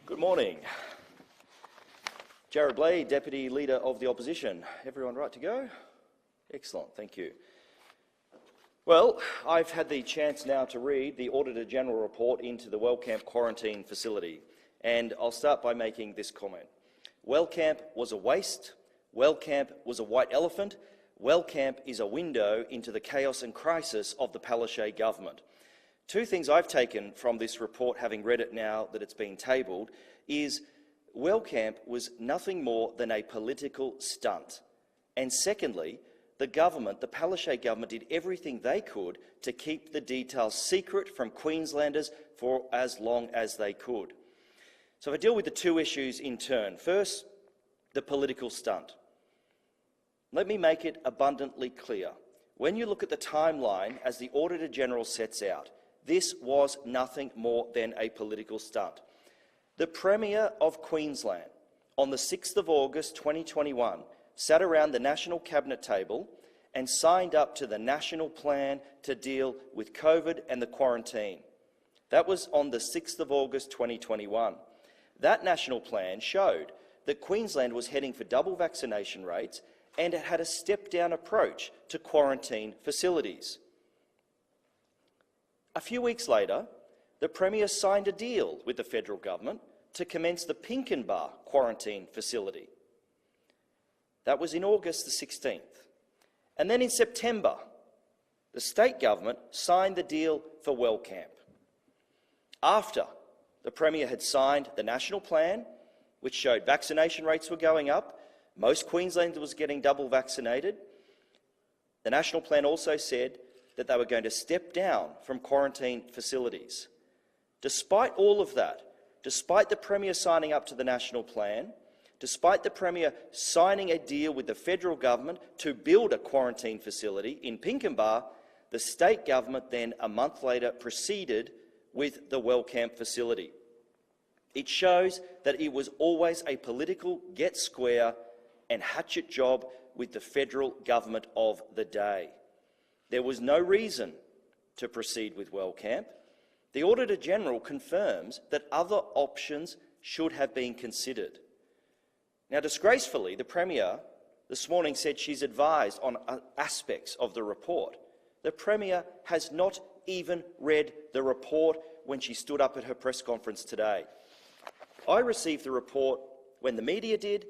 Good morning. Jarrod, Bleijie, Deputy Leader of the Opposition. Everyone right to go? Excellent, thank you. Well, I've had the chance now to read the Auditor-General report into the Wellcamp quarantine facility, and I'll start by making this comment. Wellcamp was a waste. Wellcamp was a white elephant. Wellcamp is a window into the chaos and crisis of the Bleijie government. Two things I've taken from this report, having read it now that it's been tabled, is Wellcamp was nothing more than a political stunt. And secondly, the government, the Bleijie government, did everything they could to keep the details secret from Queenslanders for as long as they could. So if I deal with the two issues in turn. First, the political stunt. Let me make it abundantly clear. When you look at the timeline as the Auditor-General sets out, this was nothing more than a political stunt. The Premier of Queensland, on the 6th of August 2021, sat around the National Cabinet table and signed up to the national plan to deal with COVID and the quarantine. That was on the 6th of August 2021. That national plan showed that Queensland was heading for double vaccination rates and it had a step-down approach to quarantine facilities. A few weeks later, the Premier signed a deal with the federal government to commence the Pinkenba quarantine facility. That was in August the 16th. And then in September, the state government signed the deal for Wellcamp. After the Premier had signed the national plan, which showed vaccination rates were going up, most Queenslanders was getting double vaccinated, the national plan also said that they were going to step down from quarantine facilities. Despite all of that, despite the Premier signing up to the national plan, despite the Premier signing a deal with the federal government to build a quarantine facility in Pinkenba, the state government then, a month later, proceeded with the Wellcamp facility. It shows that it was always a political get square and hatchet job with the federal government of the day. There was no reason to proceed with Wellcamp. The Auditor-General confirms that other options should have been considered. Now, disgracefully, the Premier this morning said she's advised on aspects of the report. The Premier has not even read the report when she stood up at her press conference today. I received the report when the media did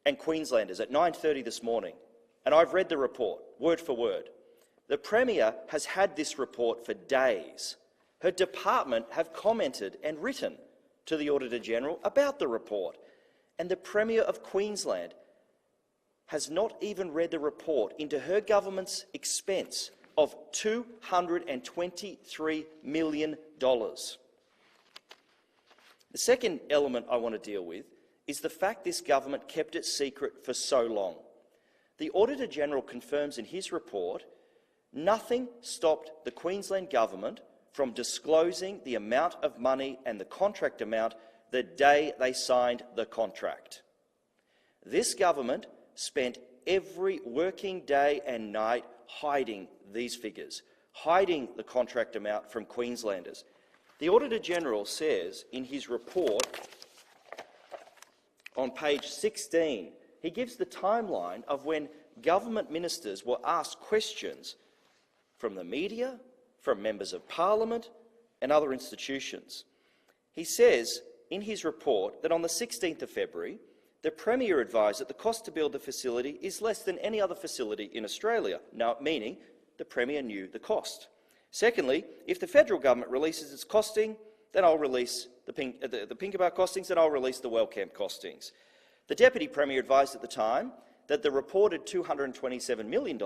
and Queenslanders at 9:30 this morning, and I've read the report, word for word. The Premier has had this report for days. Her department have commented and written to the Auditor-General about the report, and the Premier of Queensland has not even read the report into her government's expense of $223 million. The second element I want to deal with is the fact this government kept it secret for so long. The Auditor-General confirms in his report nothing stopped the Queensland government from disclosing the amount of money and the contract amount the day they signed the contract. This government spent every working day and night hiding these figures, hiding the contract amount from Queenslanders. The Auditor-General says in his report on page 16, he gives the timeline of when government ministers were asked questions from the media, from members of parliament and other institutions. He says in his report that on the 16th of February, the Premier advised that the cost to build the facility is less than any other facility in Australia, now meaning the Premier knew the cost. Secondly, if the federal government releases its costing, then I'll release the Pinkenba costings, then I'll release the Wellcamp costings. The Deputy Premier advised at the time that the reported $227 million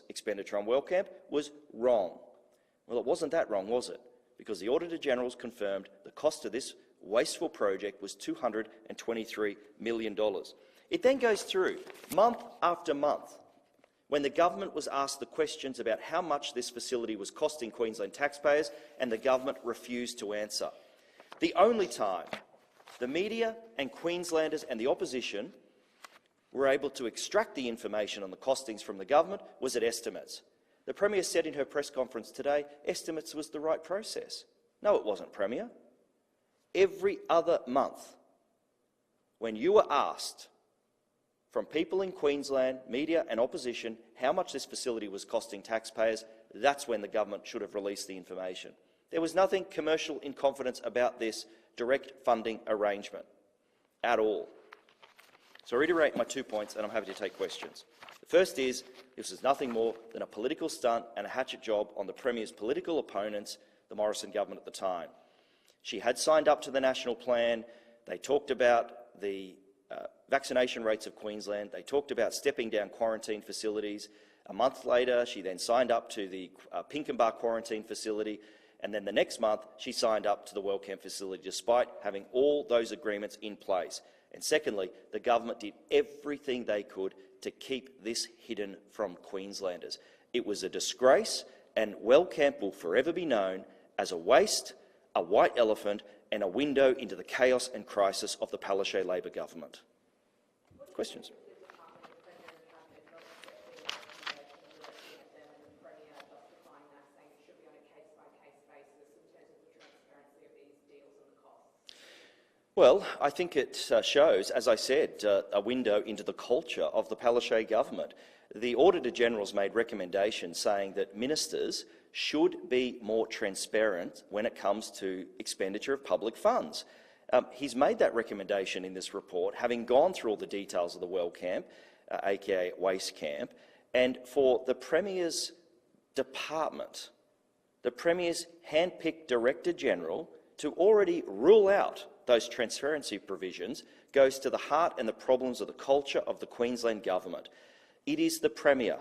expenditure on Wellcamp was wrong. Well, it wasn't that wrong, was it? Because the Auditor-General confirmed the cost of this wasteful project was $223 million. It then goes through month after month when the government was asked the questions about how much this facility was costing Queensland taxpayers, and the government refused to answer. The only time the media and Queenslanders and the opposition were able to extract the information on the costings from the government was at estimates. The Premier said in her press conference today, estimates was the right process. No, it wasn't, Premier. Every other month, when you were asked from people in Queensland, media and opposition, how much this facility was costing taxpayers, that's when the government should have released the information. There was nothing commercial in confidence about this direct funding arrangement at all. So I reiterate my 2 points, and I'm happy to take questions. The first is, this is nothing more than a political stunt and a hatchet job on the Premier's political opponents, the Morrison government at the time. She had signed up to the national plan. They talked about the vaccination rates of Queensland. They talked about stepping down quarantine facilities. A month later, she then signed up to the Pinkenba quarantine facility. And then the next month, she signed up to the Wellcamp facility, despite having all those agreements in place. And secondly, the government did everything they could to keep this hidden from Queenslanders. It was a disgrace, and Wellcamp will forever be known as a waste, a white elephant, and a window into the chaos and crisis of the Palaszczuk Labor government. Questions? Well, I think it shows, as I said, a window into the culture of the Palaszczuk government. The Auditor-General's made recommendations saying that ministers should be more transparent when it comes to expenditure of public funds. He's made that recommendation in this report, having gone through all the details of the Wellcamp, aka Waste Camp, and for the Premier's department, the Premier's hand-picked Director-General, to already rule out those transparency provisions goes to the heart and the problems of the culture of the Queensland government. It is the Premier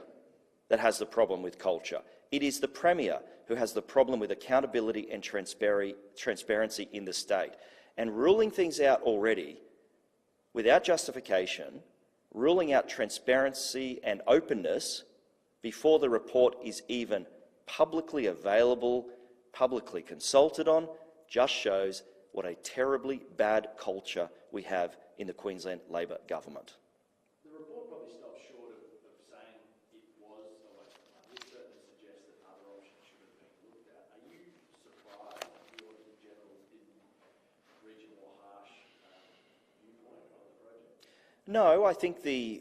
that has the problem with culture. It is the Premier who has the problem with accountability and transparency in the state. And ruling things out already, without justification, ruling out transparency and openness before the report is even publicly available, publicly consulted on, just shows what a terribly bad culture we have in the Queensland Labor government. The report probably stops short of saying it was a waste of money. It certainly suggests that other options should have been looked at. Are you surprised that the Auditor-General didn't reach a more harsh viewpoint on the project? No, I think the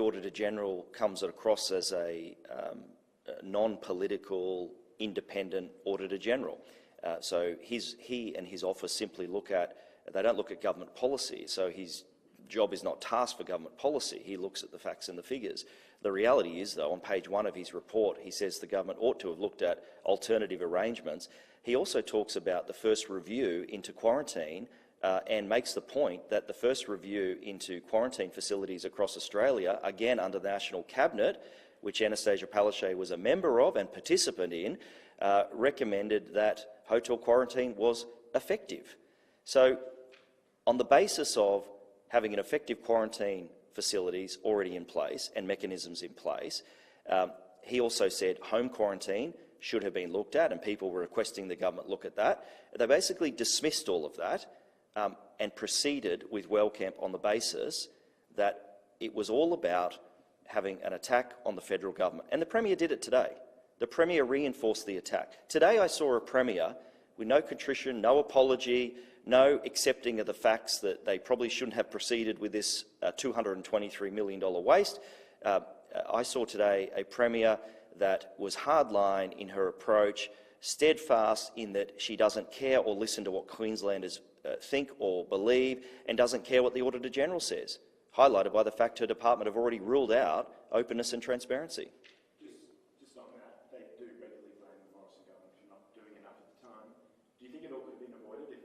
Auditor-General comes across as a non-political, independent Auditor-General. So he and his office simply they don't look at government policy, so his job is not tasked for government policy. He looks at the facts and the figures. The reality is, though, on page 1 of his report, he says the government ought to have looked at alternative arrangements. He also talks about the first review into quarantine and makes the point that the first review into quarantine facilities across Australia, again under the National Cabinet, which Anastasia Palaszczuk was a member of and participant in, recommended that hotel quarantine was effective. So, on the basis of having an effective quarantine facilities already in place and mechanisms in place, he also said home quarantine should have been looked at, and people were requesting the government look at that. They basically dismissed all of that and proceeded with Wellcamp on the basis that it was all about having an attack on the federal government. And the Premier did it today. The Premier reinforced the attack. Today I saw a Premier with no contrition, no apology, no accepting of the facts that they probably shouldn't have proceeded with this $223 million waste. I saw today a Premier that was hardline in her approach, steadfast in that she doesn't care or listen to what Queenslanders think or believe, and doesn't care what the Auditor-General says, highlighted by the fact her department have already ruled out openness and transparency. Just on that, they do regularly blame the Morrison government for not doing enough at the time. Do you think it all could have been avoided if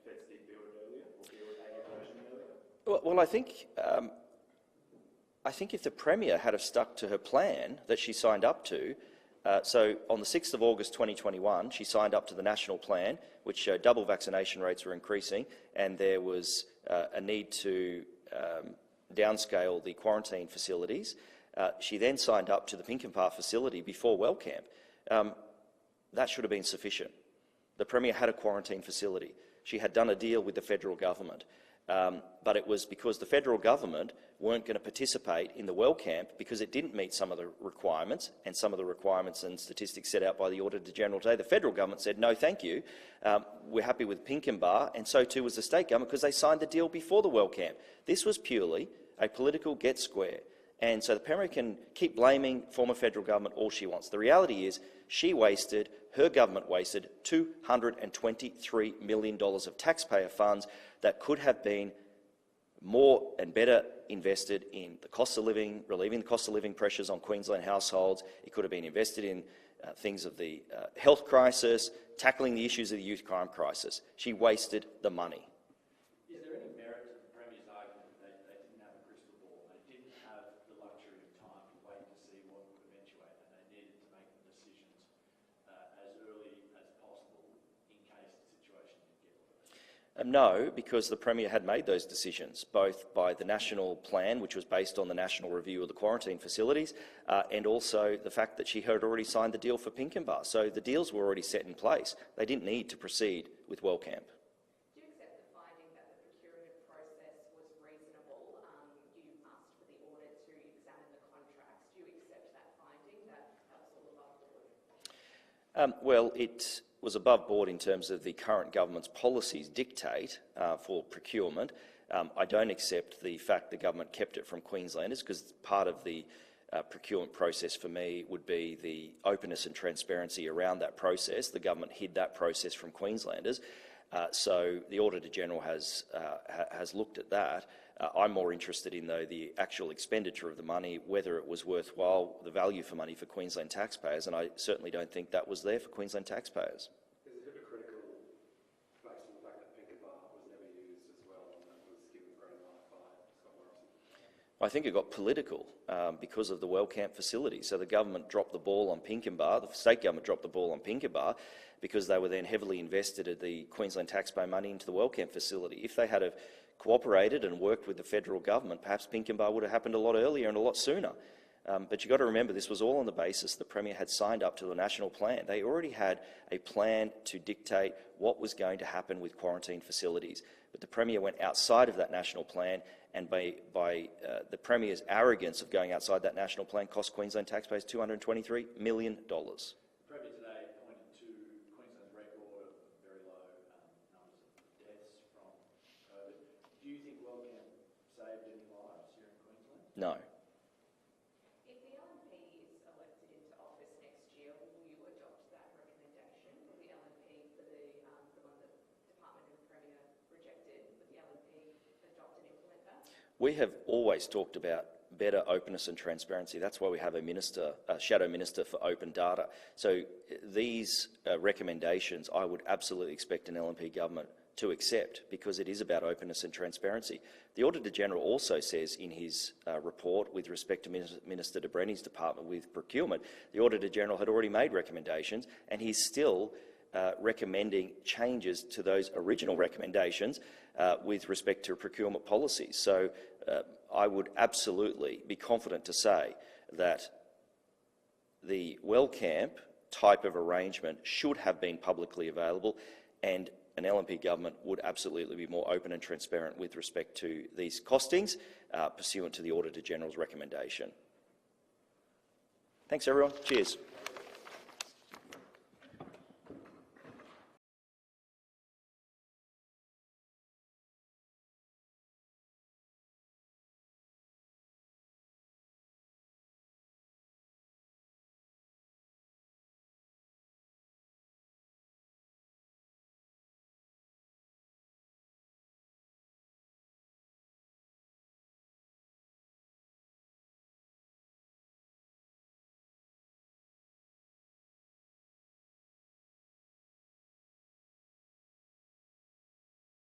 Feds did build it earlier, or build a version earlier? Well, I think if the Premier had have stuck to her plan that she signed up to, so on the 6th of August 2021, she signed up to the national plan, which showed double vaccination rates were increasing, and there was a need to downscale the quarantine facilities. She then signed up to the Pinkenba facility before Wellcamp. That should have been sufficient. The Premier had a quarantine facility. She had done a deal with the federal government. but it was because the federal government weren't going to participate in the Wellcamp because it didn't meet some of the requirements, and some of the requirements and statistics set out by the Auditor-General today. The federal government said, no, thank you, we're happy with Pinkenba, and so too was the state government because they signed the deal before the Wellcamp. This was purely a political get square. And so the Premier can keep blaming former federal government all she wants. The reality is her government wasted $223 million of taxpayer funds that could have been more and better invested in the cost of living, relieving the cost of living pressures on Queensland households. It could have been invested in things of the health crisis, tackling the issues of the youth crime crisis. She wasted the money. Is there any merit to the Premier's argument that they didn't have a crystal ball, they didn't have the luxury of time to wait to see what would eventuate, and they needed to make the decisions as early as possible in case the situation did get worse? No, because the Premier had made those decisions, both by the national plan, which was based on the national review of the quarantine facilities, and also the fact that she had already signed the deal for Pinkenba. So the deals were already set in place. They didn't need to proceed with Wellcamp. Do you accept the finding that the procurement process was reasonable? You asked for the audit to examine the contracts. Do you accept that finding, that was all above board? Well, it was above board in terms of the current government's policies dictate for procurement. I don't accept the fact the government kept it from Queenslanders, because part of the procurement process for me would be the openness and transparency around that process. The government hid that process from Queenslanders. So the Auditor-General has looked at that. I'm more interested in, though, the actual expenditure of the money, whether it was worthwhile, the value for money for Queensland taxpayers, and I certainly don't think that was there for Queensland taxpayers. Is it hypocritical, based on the fact that Pinkenba was never used as well, and that was given green light by Scott Morrison? I think it got political because of the Wellcamp facility. So the government dropped the ball on Pinkenba, the state government dropped the ball on Pinkenba, because they were then heavily invested at the Queensland taxpayer money into the Wellcamp facility. If they had cooperated and worked with the federal government, perhaps Pinkenba would have happened a lot earlier and a lot sooner. But you've got to remember, this was all on the basis the Premier had signed up to the national plan. They already had a plan to dictate what was going to happen with quarantine facilities. But the Premier went outside of that national plan, and by the Premier's arrogance of going outside that national plan, cost Queensland taxpayers $223 million. The Premier today pointed to Queensland's record of very low numbers of deaths from COVID. Do you think Wellcamp saved any lives here in Queensland? No. If the LNP is elected into office next year, will you adopt that recommendation? Will the LNP, for the one that Department and Premier rejected, would the LNP adopt and implement that? We have always talked about better openness and transparency. That's why we have a shadow minister for open data. So these recommendations I would absolutely expect an LNP government to accept, because it is about openness and transparency. The Auditor-General also says in his report, with respect to Minister de Brenny's department with procurement, the Auditor-General had already made recommendations, and he's still recommending changes to those original recommendations with respect to procurement policies. So I would absolutely be confident to say that the Wellcamp type of arrangement should have been publicly available, and an LNP government would absolutely be more open and transparent with respect to these costings pursuant to the Auditor-General's recommendation. Thanks, everyone. Cheers.